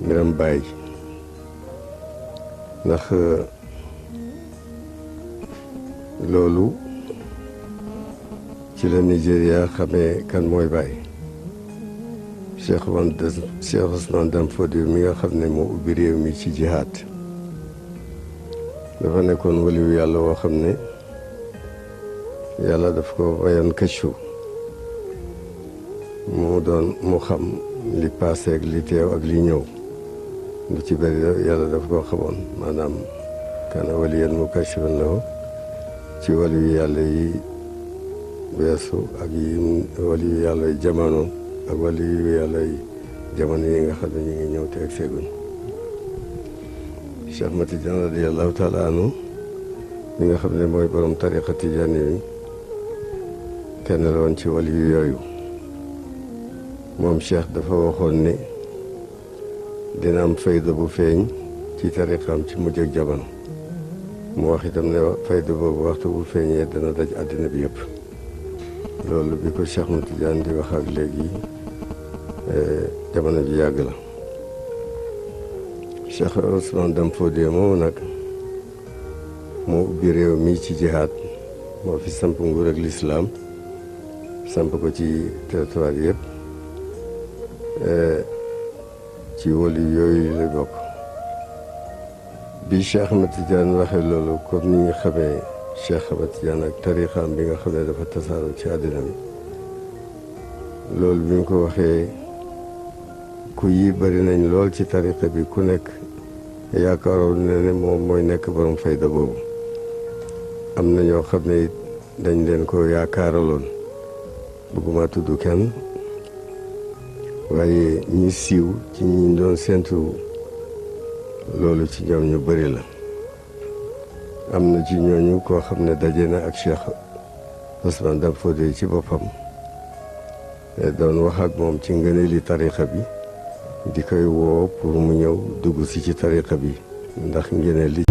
mbiram baay ndax loolu ci la Nigéria xamee kan mooy baay Cheikh Ousmane Dam Fodio mi nga xam ne moo ubbi réew mi ci jihaad dafa nekkoon waliyu yàlla woo xam ne yàlla daf ko wayoon këccu mu xam li passé ak li teew ak li ñëw lu ci bëri yàlla daf koo xamoon maanaam kana waliyan mukashifan lahu ci waliyu yàlla yi weesu ak yi waliyu yàlla yi jamono ak waliyu yàlla yi jamono yi nga xam ne ñu ngi ñëw te ak seeguñ Cheikh Ahmad Tidiane radiyallahu taala anhu mi nga xam ne mooy borom tariqa Tidiane yi kenn la woon ci waliyu yooyu moom Cheikh dafa waxoon ne dina am fayda bu feeñ ci tariqaam ci mujj ak jamono mu wax itam ne fayda boobu waxtu bu feeñee dana daj àddina bi yëpp loolu bi ko Cheikh Ahmad Tidiane di wax ak léegi jamono ji yàgg la Cheikh Ousmane Dam Fodio moomu nag moo ubbi réew mi ci jihaad moo fi samp nguur ak lislaam samp ko ci territoire yëpp ci wali yooyu la bokk bi Cheikh Ahmad Tidiane waxee loolu comme ni ñu xamee Cheikh Ahmad Tidiane ak tariqaam bi nga xam ne dafa tasaaroo ci àddina bi loolu bi ñu ko waxee ku yi bëri nañ lool ci tariqa bi ku nekk yaakaaroon na ne moom mooy nekk borom fayda boobu am na ñoo xam ne dañ leen ko yaakaaraloon bëgguma tudd kenn waaye ñi siiw ci ñi doon séntu loolu ci ñoom ñu bëri la am na ci ñooñu koo xam ne daje na ak Cheikh Ousmane Dam Fodio ci boppam doon wax ak moom ci ngëneeli tariqa bi di koy woo pour mu ñëw dugg si ci tariqa bi ndax ngëneel li